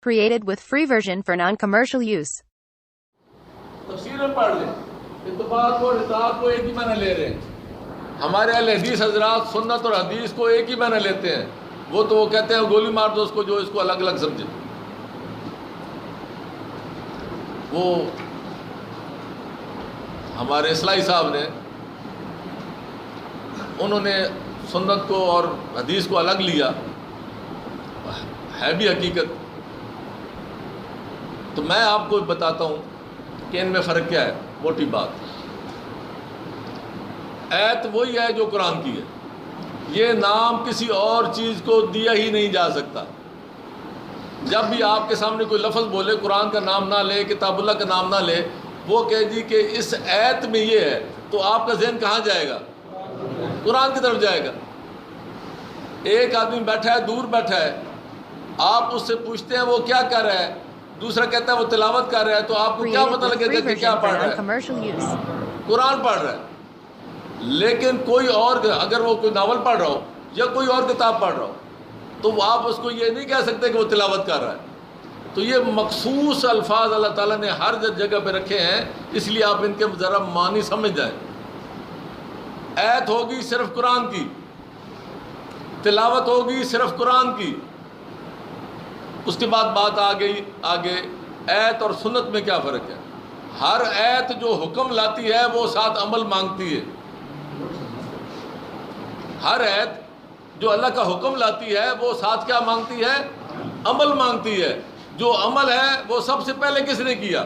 Created with free version for non-commercial use. تفسیر میں پڑھ لیں، اتفاق اور اطاعت کو ایک ہی معنی لے رہے ہیں. ہمارے اہل حدیث حضرات سنت اور حدیث کو ایک ہی معنی لیتے ہیں. وہ تو وہ کہتے ہیں گولی مار دو اس کو جو اس کو الگ الگ سمجھے. وہ ہمارے اصلاحی صاحب نے انہوں نے سنت کو اور حدیث کو الگ لیا، ہے بھی حقیقت. تو میں آپ کو بتاتا ہوں کہ ان میں فرق کیا ہے. موٹی بات، ایت وہی ہے جو قرآن کی ہے. یہ نام کسی اور چیز کو دیا ہی نہیں جا سکتا. جب بھی آپ کے سامنے کوئی لفظ بولے، قرآن کا نام نہ لے، کتاب اللہ کا نام نہ لے، وہ کہے جی کہ اس ایت میں یہ ہے، تو آپ کا ذہن کہاں جائے گا؟ قرآن کی طرف جائے گا. ایک آدمی بیٹھا ہے، دور بیٹھا ہے، آپ اس سے پوچھتے ہیں وہ کیا کر رہا ہے، دوسرا کہتا ہے وہ تلاوت کر رہا ہے، تو آپ کو کیا پتہ لگے گا کہ کیا پڑھ رہا ہے؟ قرآن پڑھ رہا ہے. لیکن کوئی اور اگر وہ کوئی ناول پڑھ رہا ہو یا کوئی اور کتاب پڑھ رہا ہو تو آپ اس کو یہ نہیں کہہ سکتے کہ وہ تلاوت کر رہا ہے. تو یہ مخصوص الفاظ اللہ تعالیٰ نے ہر جگہ پہ رکھے ہیں، اس لیے آپ ان کے ذرا معنی سمجھ جائیں. ایت ہوگی صرف قرآن کی، تلاوت ہوگی صرف قرآن کی. اس کے بعد بات آ گئی آگے ایت اور سنت میں کیا فرق ہے. ہر ایت جو حکم لاتی ہے وہ ساتھ عمل مانگتی ہے. ہر ایت جو اللہ کا حکم لاتی ہے وہ ساتھ کیا مانگتی ہے؟ عمل مانگتی ہے. جو عمل ہے وہ سب سے پہلے کس نے کیا؟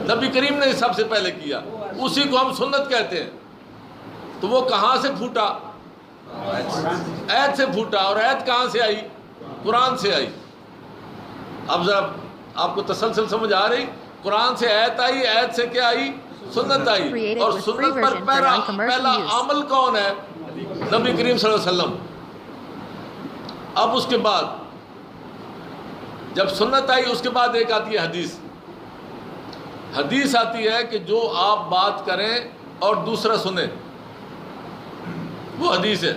نبی کریم نے سب سے پہلے کیا. اسی کو ہم سنت کہتے ہیں. تو وہ کہاں سے پھوٹا؟ ایت سے پھوٹا. اور ایت کہاں سے آئی؟ قرآن سے آئی. اب ذرا آپ کو تسلسل سمجھ آ رہی؟ قرآن سے ایت آئی، ایت سے کیا آئی؟ سنت آئی. اور سنت پر پہلا عمل کون ہے؟ نبی کریم صلی اللہ علیہ وسلم. اب اس کے بعد جب سنت آئی اس کے بعد ایک آتی ہے حدیث. حدیث آتی ہے کہ جو آپ بات کریں اور دوسرا سنیں، وہ حدیث ہے.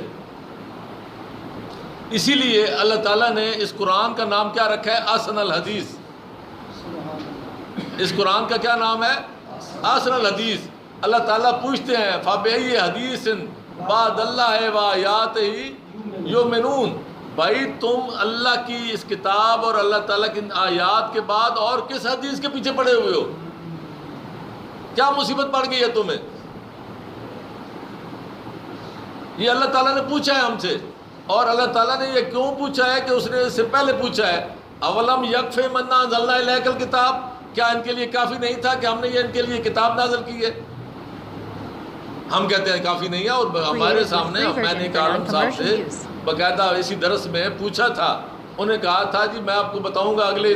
اسی لیے اللہ تعالیٰ نے اس قرآن کا نام کیا رکھا ہے؟ احسن الحدیث. اس قرآن کا کیا نام ہے؟ احسن الحدیث. اللہ تعالیٰ پوچھتے ہیں فَبِأَيِّ حَدِيثٍ بَعْدَ اللَّهِ وَآيَاتِهِ يُؤْمِنُونَ. بھائی تم اللہ کی اس کتاب اور اللہ تعالیٰ کی آیات کے بعد اور کس حدیث کے پیچھے پڑے ہوئے ہو؟ کیا مصیبت پڑ گئی ہے تمہیں؟ یہ اللہ تعالیٰ نے پوچھا ہے ہم سے. اور اللہ تعالیٰ نے یہ کیوں پوچھا ہے کہ اس نے اس سے پہلے پوچھا ہے اولم یکفی منا انزلنا الیک الکتاب. کیا ان کے لیے کافی نہیں تھا کہ ہم نے یہ ان کے لیے کتاب نازل کی ہے؟ ہم کہتے ہیں کافی نہیں ہے. اور ہمارے سامنے میں نے ایک عالم صاحب سے باقاعدہ اسی درس میں پوچھا تھا. انہیں کہا تھا جی میں آپ کو بتاؤں گا اگلے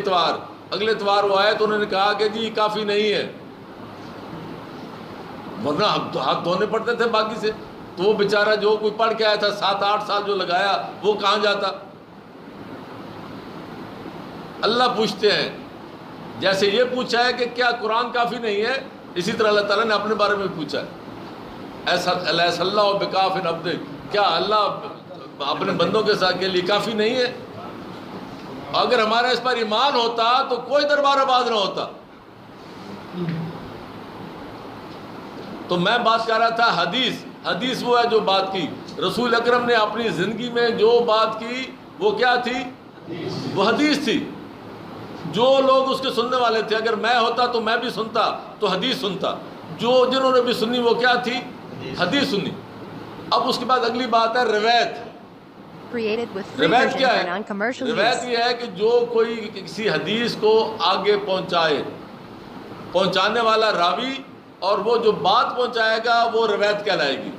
اتوار وہ آئے تو انہوں نے کہا کہ جی کافی نہیں ہے، ورنہ ہاتھ دھونے پڑتے تھے باقی سے. تو وہ بیچارہ جو کوئی پڑھ کے آیا تھا 7-8 سال جو لگایا وہ کہاں جاتا؟ اللہ پوچھتے ہیں جیسے یہ پوچھا ہے کہ کیا قرآن کافی نہیں ہے، اسی طرح اللہ تعالیٰ نے اپنے بارے میں پوچھا ہے ایسا الیس اللہ بکاف عبدہ. کیا اللہ اپنے بندوں کے لیے کافی نہیں ہے؟ اگر ہمارا اس پر ایمان ہوتا تو کوئی دربار آباد نہ ہوتا. تو میں بات کر رہا تھا حدیث وہ ہے جو بات کی رسول اکرم نے اپنی زندگی میں جو بات کی وہ کیا تھی؟ وہ حدیث تھی. جو لوگ اس کے سننے والے تھے، اگر میں ہوتا تو میں بھی سنتا تو حدیث سنتا. جنہوں نے بھی سنی وہ کیا تھی؟ حدیث سنی. اب اس کے بعد اگلی بات ہے روایت. روایت کیا ہے؟ روایت یہ ہے کہ جو کوئی کسی حدیث کو آگے پہنچانے والا راوی اور وہ جو بات پہنچائے گا وہ روایت کہلائے گی.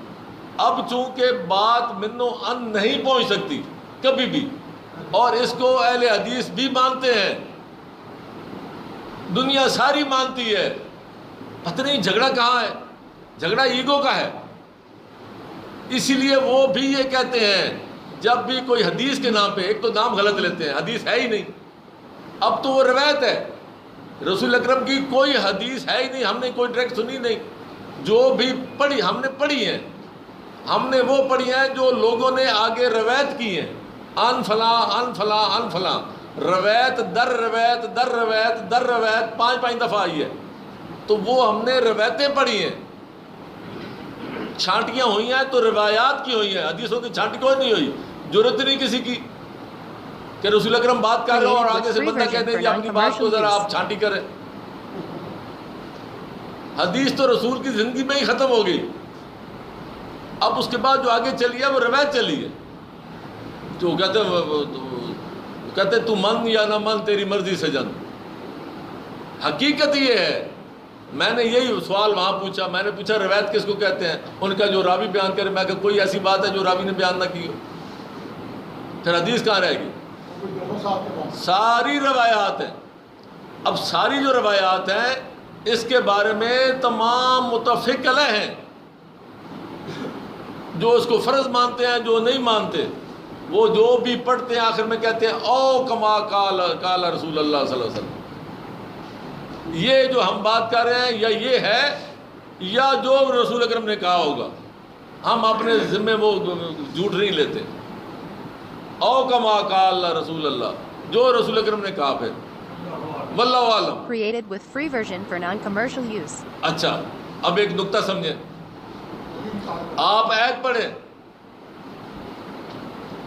اب چونکہ بات منو ان نہیں پہنچ سکتی کبھی بھی، اور اس کو اہل حدیث بھی مانتے ہیں، دنیا ساری مانتی ہے. پتہ نہیں جھگڑا کہاں ہے؟ جھگڑا ایگو کا ہے. اسی لیے وہ بھی یہ کہتے ہیں جب بھی کوئی حدیث کے نام پہ، ایک تو نام غلط لیتے ہیں، حدیث ہے ہی نہیں، اب تو وہ روایت ہے. رسول اکرم کی کوئی حدیث ہے ہی نہیں، ہم نے کوئی ڈائریکٹ سنی نہیں. جو بھی پڑھی ہم نے پڑھی ہیں، ہم نے وہ پڑھی ہیں جو لوگوں نے آگے روایت کی ہیں، ان فلاں ان فلاں ان فلاں. روایت در روایت در روایت در روایت 5 دفعہ آئی ہے، تو وہ ہم نے روایتیں پڑھی ہیں، چھانٹیاں ہوئی ہیں تو روایات کی ہوئی ہیں، حدیثوں کی چھانٹی کوئی نہیں ہوئی. ضرورت نہیں کسی کی کہ رسول اکرم بات کر رہے ہو اور آگے سے بندہ کہتے ہیں کہ اپنی بات کو ذرا آپ چھانٹی کریں. حدیث تو رسول کی زندگی میں ہی ختم ہو گئی. اب اس کے بعد جو آگے چلی ہے وہ روایت چلی ہے. تو کہتے تو من یا نہ من تیری مرضی سے جن. حقیقت یہ ہے، میں نے یہی سوال وہاں پوچھا، میں نے پوچھا روایت کس کو کہتے ہیں؟ ان کا جو راوی بیان کرے. میں کہ کوئی ایسی بات ہے جو راوی نے بیان نہ کی ہو، پھر حدیث کہاں رہے گی؟ ساری روایات ہیں. اب ساری جو روایات ہیں اس کے بارے میں تمام متفق علیہ ہیں، جو اس کو فرض مانتے ہیں، جو نہیں مانتے، وہ جو بھی پڑھتے ہیں آخر میں کہتے ہیں او کما قال رسول اللہ صلی اللہ علیہ وسلم. یہ جو ہم بات کر رہے ہیں یا یہ ہے یا جو رسول اکرم نے کہا ہوگا. ہم اپنے ذمے وہ جھوٹ نہیں لیتے. او کما قال رسول اللہ، جو رسول اکرم نے کہا. پھر واللہ عالم. Created with free version for non-commercial use. اچھا اب ایک نقطہ سمجھیں. آپ آیت پڑھیں.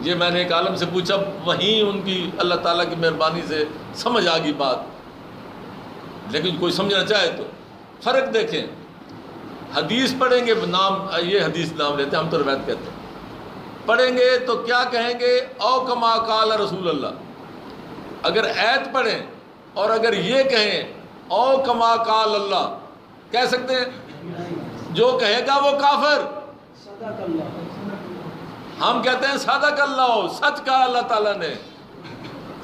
یہ میں نے ایک عالم سے پوچھا، وہیں ان کی اللہ تعالیٰ کی مہربانی سے سمجھ آ گئی بات. لیکن کوئی سمجھنا چاہے تو فرق دیکھیں. حدیث پڑھیں گے، نام یہ حدیث نام لیتے ہیں، ہم تو روایت کہتے ہیں. پڑھیں گے تو کیا کہیں گے؟ او کما قال رسول اللہ. اگر آیت پڑھیں اور اگر یہ کہیں او کما قال اللہ، کہہ سکتے ہیں؟ جو کہے گا وہ کافر. ہم کہتے ہیں صدق اللہ، سچ کہا اللہ تعالیٰ نے.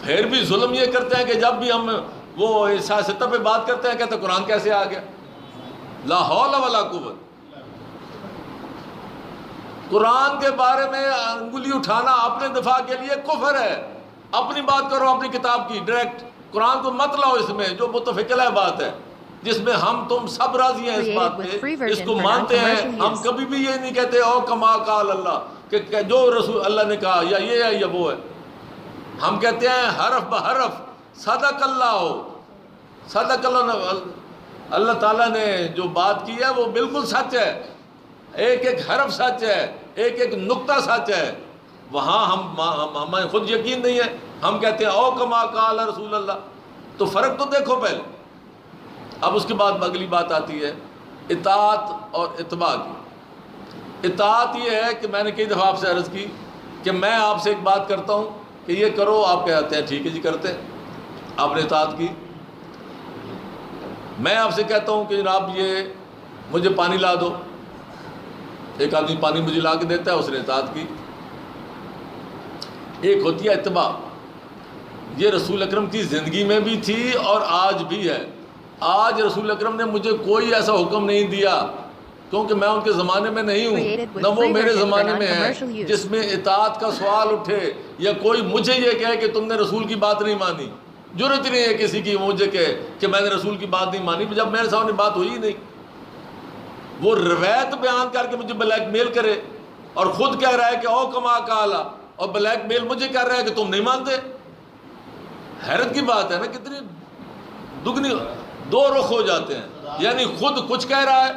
پھر بھی ظلم یہ کرتے ہیں کہ جب بھی ہم وہ سیاست پہ بات کرتے ہیں کہتے ہیں قرآن کیسے آ گیا؟ لا حول ولا قوت. قرآن کے بارے میں انگلی اٹھانا اپنے دفاع کے لیے کفر ہے. اپنی بات کرو اپنی کتاب کی ڈائریکٹ. قرآن کو مت لاؤ اس میں، جو متفق علیہ بات ہے جس میں ہم تم سب راضی ہیں اس بات پہ، اس کو مانتے ہیں. ہم کبھی بھی یہ نہیں کہتے او کما قال اللہ کہ جو رسول اللہ نے کہا یا یہ ہے یا وہ ہے. ہم کہتے ہیں حرف بحرف صدق اللہ ہو. صدق اللہ، اللہ تعالیٰ نے جو بات کی ہے وہ بالکل سچ ہے. ایک ایک حرف سچ ہے، ایک ایک نقطہ سچ ہے. وہاں ہمیں خود یقین نہیں ہے، ہم کہتے ہیں او کما قال رسول اللہ. تو فرق تو دیکھو پہلے. اب اس کے بعد اگلی بات آتی ہے اطاعت اور اتباع کی. اطاعت یہ ہے کہ میں نے کئی دفعہ آپ سے عرض کی کہ میں آپ سے ایک بات کرتا ہوں کہ یہ کرو، آپ کہتے ہیں ٹھیک ہے جی کرتے ہیں، آپ نے اطاعت کی. میں آپ سے کہتا ہوں کہ جناب یہ مجھے پانی لا دو، ایک آدمی پانی مجھے لا کے دیتا ہے، اس نے اطاعت کی. ایک ہوتی ہے اتباع. یہ رسول اکرم کی زندگی میں بھی تھی اور آج بھی ہے. آج رسول اکرم نے مجھے کوئی ایسا حکم نہیں دیا، کیونکہ میں ان کے زمانے میں نہیں ہوں، نہ وہ میرے زمانے میں ہے، جس میں اطاعت کا سوال اٹھے یا کوئی مجھے یہ کہے کہ تم نے رسول کی بات نہیں مانی. ضرورت نہیں ہے کسی کی مجھے کہے کہ میں نے رسول کی بات نہیں مانی جب میرے سامنے بات ہوئی نہیں. وہ روایت بیان کر کے مجھے بلیک میل کرے اور خود کہہ رہا ہے کہ او کما قال، اور بلیک میل مجھے کر رہا ہے کہ تم نہیں مانتے. حیرت کی بات ہے نا، کتنی دگنی دو رخ ہو جاتے ہیں. یعنی خود کچھ کہہ رہا ہے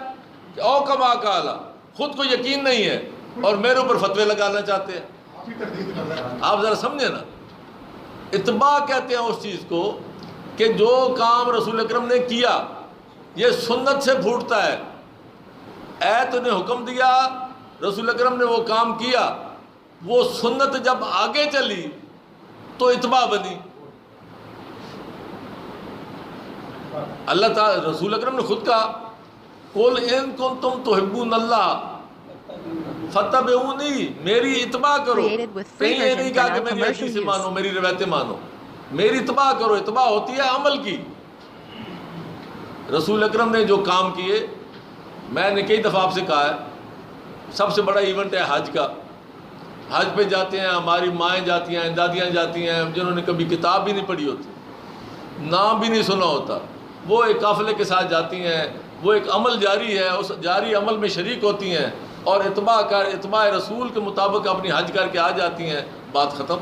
کہ او کما قال، خود کو یقین نہیں ہے اور میرے اوپر فتوے لگانا چاہتے ہیں. آپ ذرا سمجھیں نا. اتباع کہتے ہیں اس چیز کو کہ جو کام رسول اکرم نے کیا یہ سنت سے پھوٹتا ہے. ایت نے حکم دیا، رسول اکرم نے وہ کام کیا، وہ سنت جب آگے چلی تو اتباع بنی. اللہ تعالی رسول اکرم نے خود کہا قل ان کنتم تحبون اللہ فتبعونی، میری اتباع کرو. کہیں یہ نہیں کہا کہ میری حدیث مانو، میری روایتیں مانو، میری اتباع کرو. اتباع ہوتی ہے عمل کی. رسول اکرم نے جو کام کیے، میں نے کئی دفعہ آپ سے کہا ہے سب سے بڑا ایونٹ ہے حج کا. حج پہ جاتے ہیں، ہماری مائیں جاتی ہیں، دادیاں جاتی ہیں جنہوں نے کبھی کتاب بھی نہیں پڑھی ہوتی، نام بھی نہیں سنا ہوتا. وہ ایک قافلے کے ساتھ جاتی ہیں، وہ ایک عمل جاری ہے، اس جاری عمل میں شریک ہوتی ہیں اور اتباع رسول کے مطابق اپنی حج کر کے آ جاتی ہیں. بات ختم.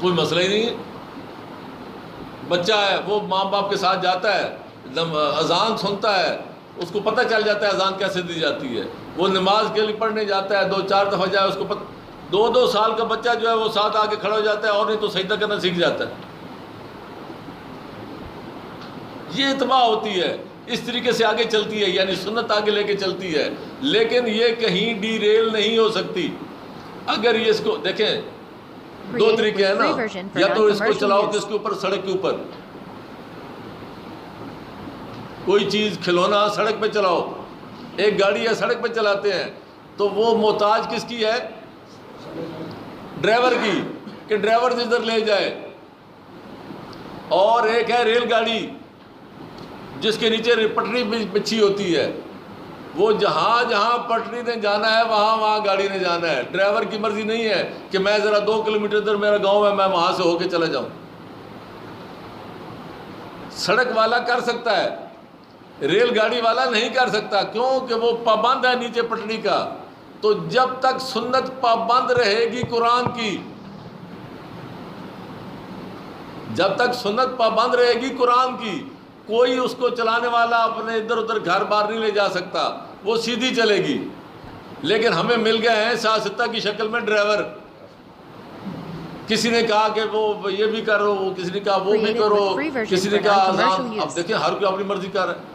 کوئی مسئلہ ہی نہیں ہے. بچہ ہے وہ ماں باپ کے ساتھ جاتا ہے, اذان سنتا ہے, اس کو پتہ چل جاتا ہے اذان کیسے دی جاتی ہے, وہ نماز کے لیے پڑھنے جاتا ہے, 2-4 دفعہ جائے, اس کو 2 سال کا بچہ جو ہے وہ ساتھ آ کے کھڑا ہو جاتا ہے, اور نہیں تو سجدہ کرنا سیکھ جاتا ہے. یہ اتباع ہوتی ہے, اس طریقے سے آگے چلتی ہے, یعنی سنت آگے لے کے چلتی ہے, لیکن یہ کہیں ڈی ریل نہیں ہو سکتی. اگر یہ اس کو دیکھیں 2 طریقے ہیں نا, یا تو اس کو چلاؤ کس کے اوپر, سڑک کے اوپر, کوئی چیز کھلونا سڑک پہ چلاؤ, ایک گاڑی ہے سڑک پہ چلاتے ہیں تو وہ محتاج کس کی ہے, ڈرائیور کی, کہ ڈرائیور جدھر لے جائے. اور ایک ہے ریل گاڑی جس کے نیچے پٹری بچھی ہوتی ہے, وہ جہاں جہاں پٹری نے جانا ہے وہاں وہاں گاڑی نے جانا ہے. ڈرائیور کی مرضی نہیں ہے کہ میں ذرا 2 کلومیٹر ادھر میرا گاؤں ہے, میں وہاں سے ہو کے چلا جاؤں. سڑک والا کر سکتا ہے, ریل گاڑی والا نہیں کر سکتا, کیوں کہ وہ پابند ہے نیچے پٹری کا. تو جب تک سنت پابند رہے گی قرآن کی, جب تک سنت پابند رہے گی قرآن کی, کوئی اس کو چلانے والا اپنے ادھر ادھر گھر بار نہیں لے جا سکتا, وہ سیدھی چلے گی. لیکن ہمیں مل گئے ہیں سیاستہ کی شکل میں ڈرائیور. کسی نے کہا کہ وہ یہ بھی کرو, کسی نے کہا وہ بھی کرو, کسی نے کہا اذان. اب دیکھیں ہر کوئی اپنی مرضی کر رہا ہے.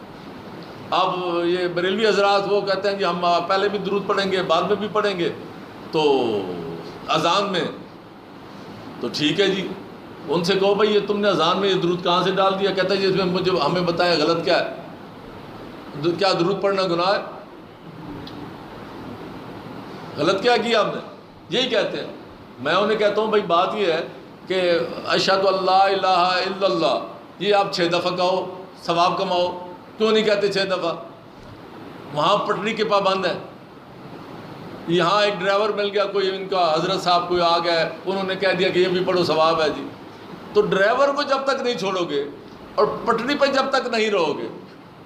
اب یہ بریلوی حضرات وہ کہتے ہیں کہ ہم پہلے بھی درود پڑھیں گے, بعد میں بھی پڑھیں گے تو اذان میں, تو ٹھیک ہے جی. ان سے کہو بھائی یہ تم نے اذان میں یہ درود کہاں سے ڈال دیا؟ کہتا ہے جی اس میں مجھے ہمیں بتائیں غلط کیا ہے, کیا درود پڑھنا گناہ ہے؟ غلط کیا آپ نے؟ یہی کہتے ہیں. میں انہیں کہتا ہوں بھائی بات یہ ہے کہ اشہد اللہ الہ الا اللہ یہ آپ 6 دفعہ کہو, ثواب کماؤ. کیوں نہیں کہتے 6 دفعہ؟ وہاں پٹری کے پابند ہے. یہاں ایک ڈرائیور مل گیا, کوئی ان کا حضرت صاحب کوئی آ گیا, انہوں نے کہہ دیا کہ یہ بھی پڑھو ثواب ہے جی. تو ڈرائیور کو جب تک نہیں چھوڑو گے اور پٹری پہ جب تک نہیں رہو گے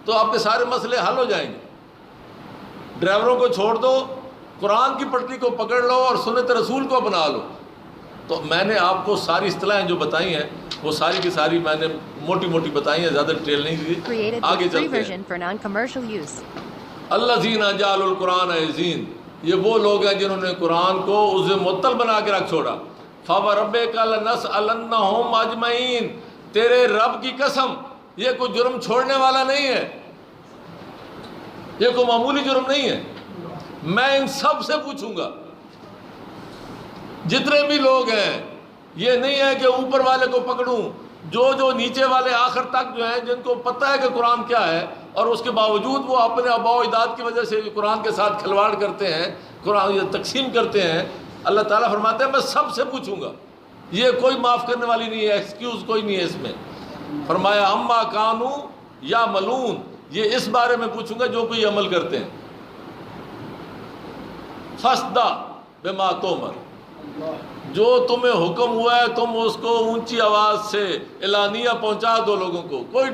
تو آپ کے سارے مسئلے حل ہو جائیں گے. ڈرائیوروں کو چھوڑ دو, قرآن کی پٹری کو پکڑ لو اور سنت رسول کو اپنا لو. تو میں نے آپ کو ساری اصطلاحیں جو بتائی ہیں وہ ساری کی ساری میں نے موٹی موٹی بتائی ہیں, زیادہ ڈیٹیل نہیں دی. آگے چلتے ہیں. الذین جعلوا القرآن عضین, یہ وہ لوگ ہیں جنہوں نے قرآن کو عضو معطل بنا کے رکھ چھوڑا. فَوَرَبِّكَ لَنَسْأَلَنَّهُمْ أَجْمَعِينَ, تیرے رب کی قسم یہ کوئی جرم چھوڑنے والا نہیں ہے, یہ کوئی معمولی جرم نہیں ہے. میں ان سب سے پوچھوں گا جتنے بھی لوگ ہیں. یہ نہیں ہے کہ اوپر والے کو پکڑوں, جو نیچے والے آخر تک جو ہیں جن کو پتہ ہے کہ قرآن کیا ہے اور اس کے باوجود وہ اپنے آباء و اجداد کی وجہ سے قرآن کے ساتھ کھلواڑ کرتے ہیں, قرآن یہ تقسیم کرتے ہیں. اللہ تعالیٰ فرماتے ہیں میں سب سے پوچھوں گا, یہ کوئی معاف کرنے والی نہیں ہے, ایکسکیوز کوئی نہیں ہے اس میں. فرمایا اما کانو یا ملون, یہ اس بارے میں پوچھوں گا جو کوئی عمل کرتے ہیں. فَاسْدَعْ بِمَا تُؤْمَرُ, جو تمہیں حکم ہوا ہے تم اس کو اونچی آواز سے اعلانیہ پہنچا دو لوگوں کو. کوئی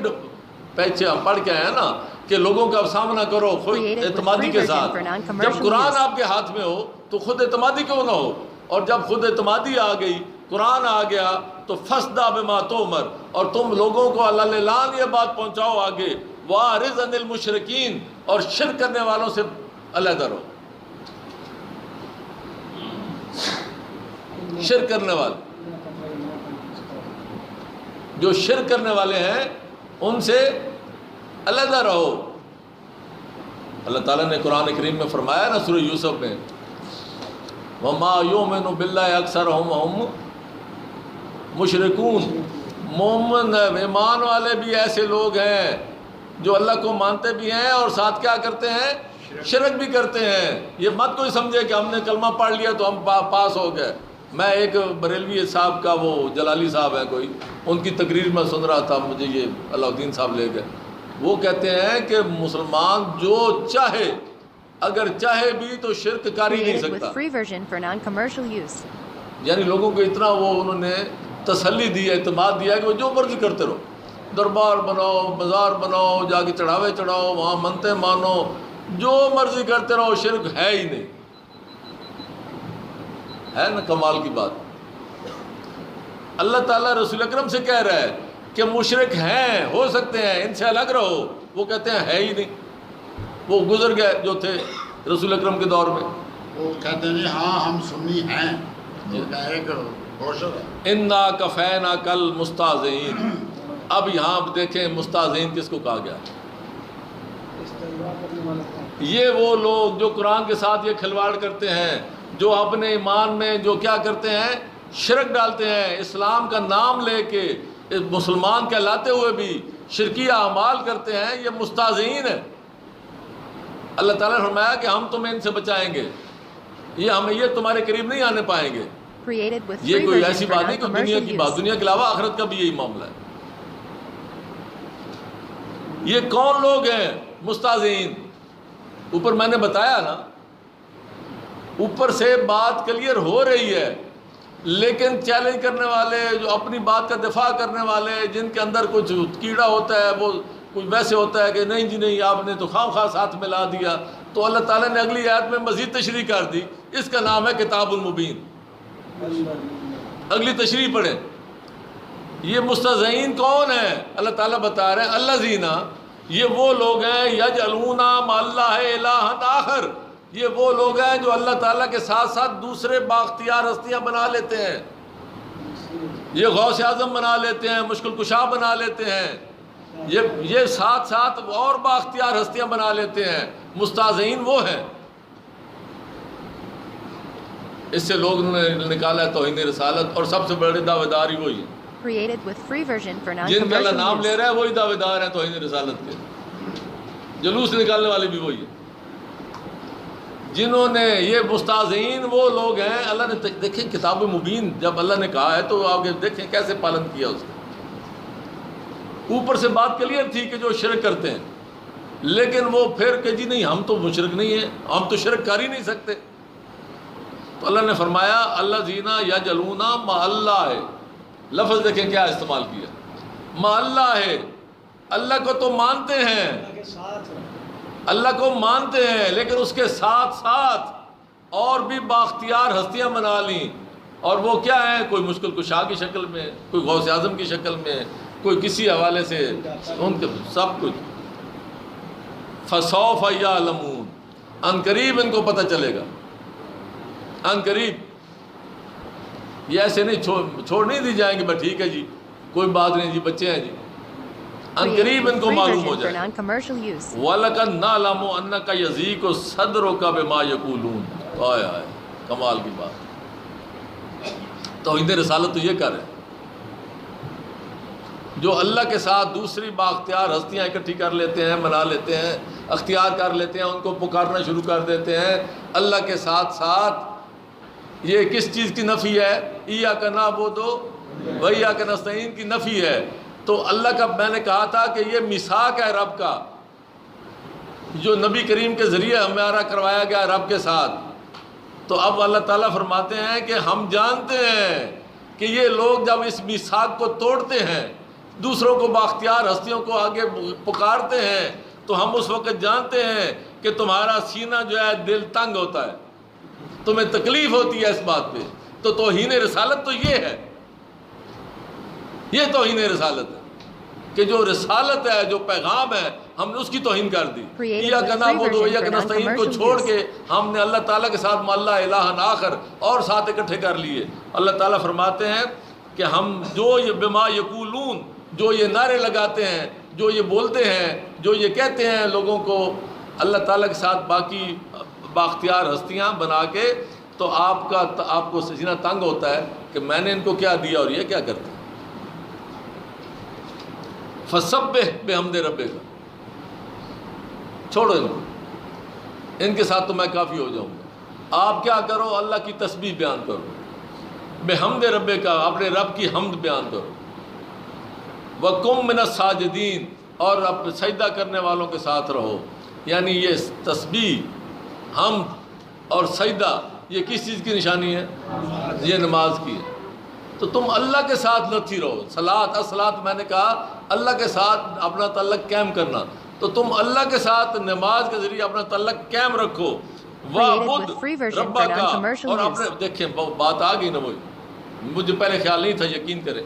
پیچھے ہم پڑھ کے آئے ہیں نا کہ لوگوں کا سامنا کرو خود اعتمادی کے ساتھ. جب قرآن آپ کے ہاتھ میں ہو تو خود اعتمادی کیوں نہ ہو, اور جب خود اعتمادی آ گئی, قرآن آ گیا تو فَاسْدَعْ بِمَا تُؤْمَرُ, اور تم لوگوں کو اللہ اعلان یہ بات پہنچاؤ آگے. وَأَعْرِضْ عَنِ الْمُشْرِكِينَ, اور شرک کرنے والوں سے علیحدہ رہو. شرک کرنے والے, جو شرک کرنے والے ہیں ان سے علیحدہ رہو. اللہ تعالیٰ نے قرآن کریم میں فرمایا نا سورہ یوسف میں, وَمَا يُؤْمِنُ بِاللَّهِ أَكْثَرُهُمْ وَهُمْ مُشْرِكُونَ. مومن ایمان والے بھی ایسے لوگ ہیں جو اللہ کو مانتے بھی ہیں اور ساتھ کیا کرتے ہیں, شرک بھی کرتے ہیں. یہ مت کوئی سمجھے کہ ہم نے کلمہ پڑھ لیا تو ہم پاس ہو گئے. میں ایک بریلوی صاحب کا, وہ جلالی صاحب ہیں کوئی, ان کی تقریر میں سن رہا تھا, مجھے یہ علاء الدین صاحب لے گئے. وہ کہتے ہیں کہ مسلمان جو چاہے, اگر چاہے بھی تو شرک کر ہی نہیں سکتا. یعنی لوگوں کو اتنا وہ انہوں نے تسلی دی ہے, اعتماد دیا ہے کہ وہ جو مرضی کرتے رہو, دربار بناؤ, بازار بناؤ, جا کے چڑھاوے چڑھاؤ, وہاں منتیں مانو, جو مرضی کرتے رہو, شرک ہے ہی نہیں. ہے نا کمال کی بات. اللہ تعالیٰ رسول اکرم سے کہہ رہا ہے کہ مشرک ہیں، ہو سکتے ہیں، ان سے الگ رہو. وہ کہتے ہیں ہے ہی نہیں، وہ گزر گئے جو تھے رسول اکرم کے دور میں. وہ کہتے ہیں ہاں ہم سنی ہیں، ایک گوشت ہے. انا کفینا کل مستہزئین. اب یہاں دیکھیں مستہزئین کس کو کہا گیا. یہ وہ لوگ جو قرآن کے ساتھ یہ کھلواڑ کرتے ہیں، جو اپنے ایمان میں جو کیا کرتے ہیں، شرک ڈالتے ہیں، اسلام کا نام لے کے مسلمان کہلاتے ہوئے بھی شرکیہ اعمال کرتے ہیں، یہ مستہزئین ہیں. اللہ تعالیٰ نے فرمایا کہ ہم تمہیں ان سے بچائیں گے، یہ تمہارے قریب نہیں آنے پائیں گے. Created with یہ free کوئی version ایسی for بات نہیں کہ دنیا non-commercial کی بات، use. دنیا کے علاوہ آخرت کا بھی یہی معاملہ ہے. یہ کون لوگ ہیں مستہزئین؟ اوپر میں نے بتایا نا، اوپر سے بات کلیئر ہو رہی ہے، لیکن چیلنج کرنے والے، جو اپنی بات کا دفاع کرنے والے، جن کے اندر کچھ کیڑا ہوتا ہے، وہ کچھ ویسے ہوتا ہے کہ نہیں جی نہیں، آپ نے تو خواہ خواہ ساتھ ملا دیا. تو اللہ تعالیٰ نے اگلی آیت میں مزید تشریح کر دی. اس کا نام ہے کتاب المبین. اگلی تشریح پڑھیں. یہ مستہزئین کون ہیں؟ اللہ تعالیٰ بتا رہے ہیں الذین، یہ وہ لوگ ہیں یجعلون مع اللہ الہا آخر. یہ وہ لوگ ہیں جو اللہ تعالیٰ کے ساتھ ساتھ دوسرے بااختیار ہستیاں بنا لیتے ہیں. یہ غوث اعظم بنا لیتے ہیں، مشکل کشا بنا لیتے ہیں، یہ ساتھ ساتھ اور بااختیار ہستیاں بنا لیتے ہیں. مستہزئین وہ ہیں. اس سے لوگ نے نکالا ہے توہین رسالت، اور سب سے بڑے دعوے دار ہی وہی ہیں. Created with free version for جن کا اللہ نام non-commercial لے use. رہا ہے وہی دعوے دار ہیں توہین رسالت کے. جلوس نکالنے والے بھی وہی ہیں. جنہوں نے یہ مستہزئین وہ لوگ ہیں. اللہ نے دیکھیں کتاب مبین جب اللہ نے کہا ہے تو آگے دیکھیں کیسے پالن کیا اس کا. اوپر سے بات کلیئر تھی کہ جو شرک کرتے ہیں، لیکن وہ پھر کہ جی نہیں ہم تو مشرک نہیں ہیں، ہم تو شرک کر ہی نہیں سکتے. تو اللہ نے فرمایا الذین یجعلون مع اللہ. لفظ دیکھیں کیا استعمال کیا، مع اللہ ہے. اللہ کو تو مانتے ہیں، اللہ کو مانتے ہیں، لیکن اس کے ساتھ ساتھ اور بھی بااختیار ہستیاں بنا لیں. اور وہ کیا ہیں؟ کوئی مشکل کشا کی شکل میں، کوئی غوث اعظم کی شکل میں، کوئی کسی حوالے سے، ان کے سب کچھ. فسوف یعلمون. ان قریب ان کو پتہ چلے گا، ان قریب. یہ ایسے نہیں چھوڑ نہیں دی جائیں گے بس ٹھیک ہے جی کوئی بات نہیں جی بچے ہیں جی. ان Created قریب with ان کو free معلوم version ہو for جائے. non-commercial use. وَلَقَدْ نَعْلَمُ أَنَّكَ يَضِيقُ صَدْرُكَ بِمَا يَقُولُونَ. آئے آئے کمال کی بات. توحید رسالت تو یہ کر ہے، جو اللہ کے ساتھ دوسری بااختیار ہستیاں اکٹھی کر لیتے ہیں، بنا لیتے ہیں، اختیار کر لیتے ہیں، ان کو پکارنا شروع کر دیتے ہیں اللہ کے ساتھ ساتھ. یہ کس چیز کی نفی ہے؟ ایاک نعبد و ایاک نستعین کی نفی ہے. تو اللہ کا میں نے کہا تھا کہ یہ میثاق ہے رب کا، جو نبی کریم کے ذریعے ہمارا کروایا گیا رب کے ساتھ. تو اب اللہ تعالیٰ فرماتے ہیں کہ ہم جانتے ہیں کہ یہ لوگ جب اس میثاق کو توڑتے ہیں، دوسروں کو بااختیار ہستیوں کو آگے پکارتے ہیں، تو ہم اس وقت جانتے ہیں کہ تمہارا سینہ جو ہے دل تنگ ہوتا ہے، تمہیں تکلیف ہوتی ہے اس بات پہ. تو توہین رسالت تو یہ ہے، یہ توہین رسالت ہے کہ جو رسالت ہے، جو پیغام ہے، ہم نے اس کی توہین کر دی. ایاک نعبد و ایاک نستعین کو چھوڑ کے ہم نے اللہ تعالیٰ کے ساتھ مع اللہ الہا آخر اور ساتھ اکٹھے کر لیے. اللہ تعالیٰ فرماتے ہیں کہ ہم جو یہ بما یقولون، جو یہ نعرے لگاتے ہیں، جو یہ بولتے ہیں، جو یہ کہتے ہیں لوگوں کو اللہ تعالیٰ کے ساتھ باقی بااختیار ہستیاں بنا کے، تو آپ کو سینہ تنگ ہوتا ہے کہ میں نے ان کو کیا دیا اور یہ کیا کرتے ہیں. فسبح بحمد ربک. چھوڑو ان کو، ان کے ساتھ تو میں کافی ہو جاؤں گا. آپ کیا کرو؟ اللہ کی تسبیح بیان کرو، بحمد ربک، اپنے رب کی حمد بیان کرو. وَقُم مِّنَ السَّاجِدِينَ، اور اب سجدہ کرنے والوں کے ساتھ رہو. یعنی یہ تسبیح، حمد اور سجدہ یہ کس چیز کی نشانی ہے؟ یہ نماز کی ہے. تو تم اللہ کے ساتھ لتھی رہو. الصلاۃ میں نے کہا اللہ کے ساتھ اپنا تعلق قائم کرنا. تو تم اللہ کے ساتھ نماز کے ذریعے اپنا تعلق قائم رکھو. وَعْبُدْ رَبَّكَ، اور اپنے دیکھیں بات آ گئی نا وہی مجھے پہلے خیال نہیں تھا، یقین کریں.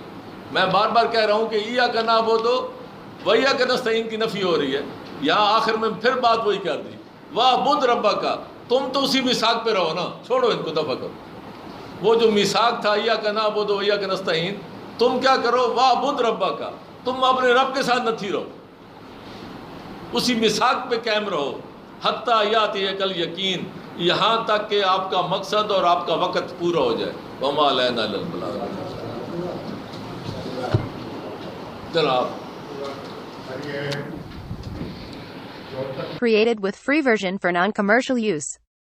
میں بار بار کہہ رہا ہوں کہ ایاک نعبد و ایاک نستعین کی نفی ہو رہی ہے. یہاں آخر میں پھر بات وہی کر دی، واعبد ربک. تم تو اسی میثاق پہ رہو نا، چھوڑو ان کو، دفع کرو. وہ جو میثاق تھا ایاک نعبد و ایاک نستعین، تم کیا کرو، واعبد ربک. تم اپنے رب کے ساتھ نتھی رہو، اسی میثاق پہ قائم رہو، حتیٰ یاتیک الیقین، یہاں تک کہ آپ کا مقصد اور آپ کا وقت پورا ہو جائے. وما علینا الا البلاغ. جناب Created with free version for non-commercial use.